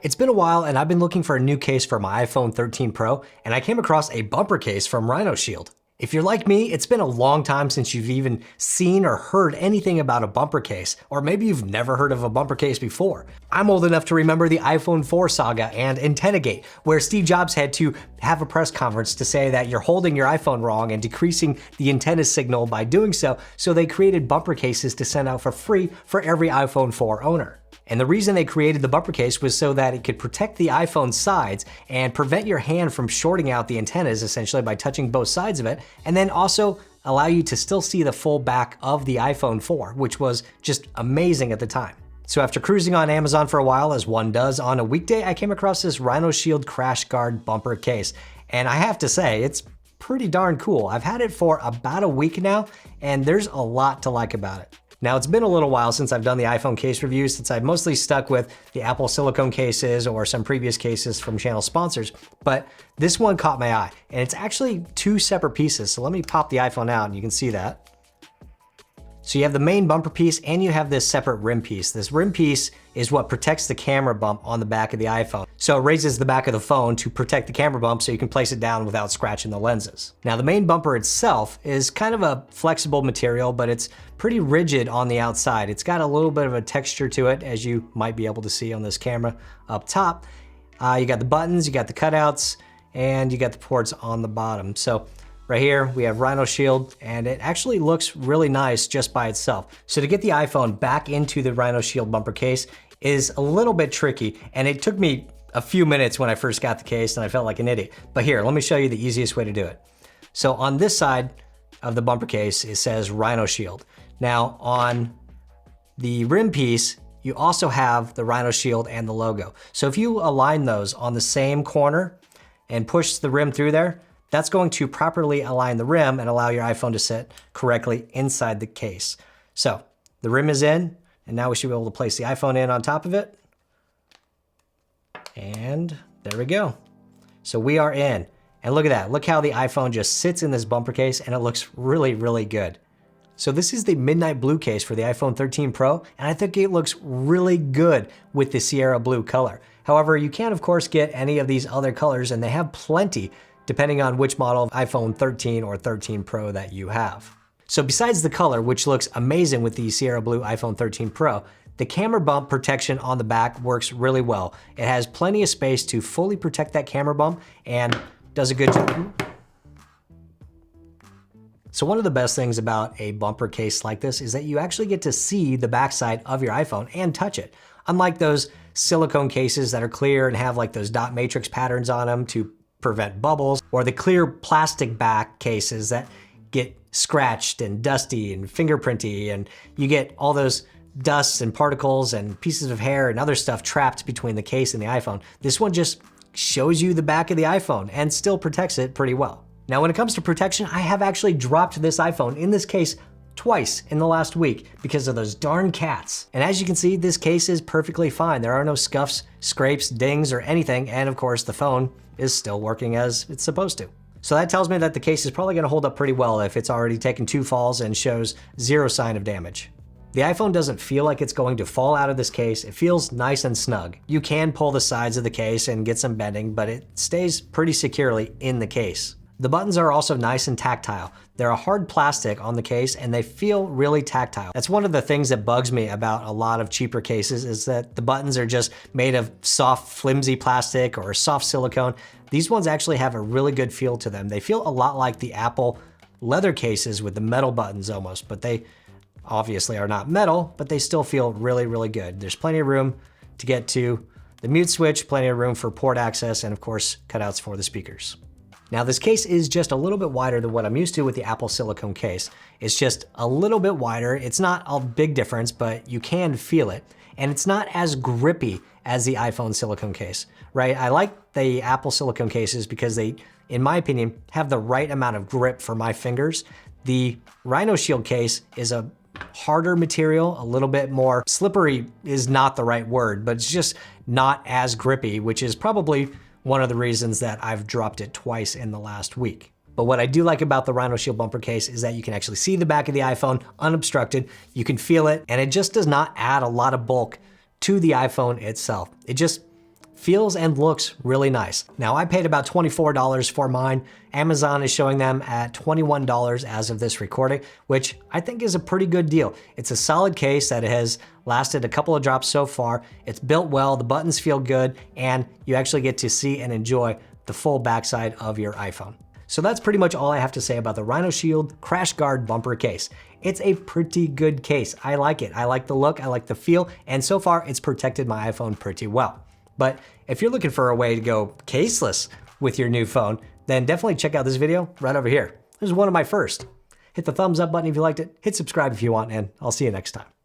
It's been a while and I've been looking for a new case for my iPhone 13 Pro, and I came across a bumper case from RhinoShield. If you're like me, it's been a long time since you've even seen or heard anything about a bumper case, or maybe you've never heard of a bumper case before. I'm old enough to remember the iPhone 4 saga and AntennaGate, where Steve Jobs had to have a press conference to say that you're holding your iPhone wrong and decreasing the antenna signal by doing so, so they created bumper cases to send out for free for every iPhone 4 owner. And the reason they created the bumper case was so that it could protect the iPhone sides and prevent your hand from shorting out the antennas essentially by touching both sides of it, and then also allow you to still see the full back of the iPhone 4, which was just amazing at the time. So after cruising on Amazon for a while, as one does on a weekday, I came across this RhinoShield CrashGuard bumper case. And I have to say, it's pretty darn cool. I've had it for about a week now, and there's a lot to like about it. Now, it's been a little while since I've done the iPhone case reviews, since I've mostly stuck with the Apple silicone cases or some previous cases from channel sponsors, but this one caught my eye, and it's actually two separate pieces. So let me pop the iPhone out and you can see that. So you have the main bumper piece and you have this separate rim piece. This rim piece is what protects the camera bump on the back of the iPhone. So it raises the back of the phone to protect the camera bump so you can place it down without scratching the lenses. Now the main bumper itself is kind of a flexible material, but it's pretty rigid on the outside. It's got a little bit of a texture to it, as you might be able to see on this camera up top. You got the buttons, you got the cutouts, and you got the ports on the bottom. So right here, we have RhinoShield, and it actually looks really nice just by itself. So to get the iPhone back into the RhinoShield bumper case is a little bit tricky, and it took me a few minutes when I first got the case, and I felt like an idiot. But here, let me show you the easiest way to do it. So on this side of the bumper case, it says RhinoShield. Now on the rim piece, you also have the RhinoShield and the logo. So if you align those on the same corner and push the rim through there, that's going to properly align the rim and allow your iPhone to sit correctly inside the case. So the rim is in, and now we should be able to place the iPhone in on top of it. And there we go. So we are in. And look at that. Look how the iPhone just sits in this bumper case, and it looks really, really good. So this is the midnight blue case for the iPhone 13 Pro, and I think it looks really good with the Sierra blue color. However, you can of course get any of these other colors, and they have plenty depending on which model of iPhone 13 or 13 Pro that you have. So besides the color, which looks amazing with the Sierra blue iPhone 13 Pro, the camera bump protection on the back works really well. It has plenty of space to fully protect that camera bump and does a good job. So one of the best things about a bumper case like this is that you actually get to see the backside of your iPhone and touch it. Unlike those silicone cases that are clear and have like those dot matrix patterns on them to prevent bubbles, or the clear plastic back cases that get scratched and dusty and fingerprinty, and you get all those dusts and particles and pieces of hair and other stuff trapped between the case and the iPhone. This one just shows you the back of the iPhone and still protects it pretty well. Now, when it comes to protection, I have actually dropped this iPhone in this case twice in the last week because of those darn cats. And as you can see, this case is perfectly fine. There are no scuffs, scrapes, dings, or anything. And of course, the phone is still working as it's supposed to. So that tells me that the case is probably gonna hold up pretty well if it's already taken 2 falls and shows 0 sign of damage. The iPhone doesn't feel like it's going to fall out of this case. It feels nice and snug. You can pull the sides of the case and get some bending, but it stays pretty securely in the case. The buttons are also nice and tactile. They're a hard plastic on the case and they feel really tactile. That's one of the things that bugs me about a lot of cheaper cases, is that the buttons are just made of soft, flimsy plastic or soft silicone. These ones actually have a really good feel to them. They feel a lot like the Apple leather cases with the metal buttons almost, but they obviously are not metal, but they still feel really, really good. There's plenty of room to get to the mute switch, plenty of room for port access, and of course, cutouts for the speakers. Now this case is just a little bit wider than what I'm used to with the Apple silicone case. It's just a little bit wider. It's not a big difference, but you can feel it. And it's not as grippy as the iPhone silicone case, right? I like the Apple silicone cases because they, in my opinion, have the right amount of grip for my fingers. The RhinoShield case is a harder material, a little bit more slippery is not the right word, but it's just not as grippy, which is probably one of the reasons that I've dropped it twice in the last week. But what I do like about the RhinoShield bumper case is that you can actually see the back of the iPhone unobstructed, you can feel it, and it just does not add a lot of bulk to the iPhone itself. It just feels and looks really nice. Now I paid about $24 for mine. Amazon is showing them at $21 as of this recording, which I think is a pretty good deal. It's a solid case that has lasted a couple of drops so far. It's built well, the buttons feel good, and you actually get to see and enjoy the full backside of your iPhone. So that's pretty much all I have to say about the RhinoShield CrashGuard bumper case. It's a pretty good case. I like it. I like the look, I like the feel, and so far it's protected my iPhone pretty well. But if you're looking for a way to go caseless with your new phone, then definitely check out this video right over here. This is one of my first. Hit the thumbs up button if you liked it, hit subscribe if you want, and I'll see you next time.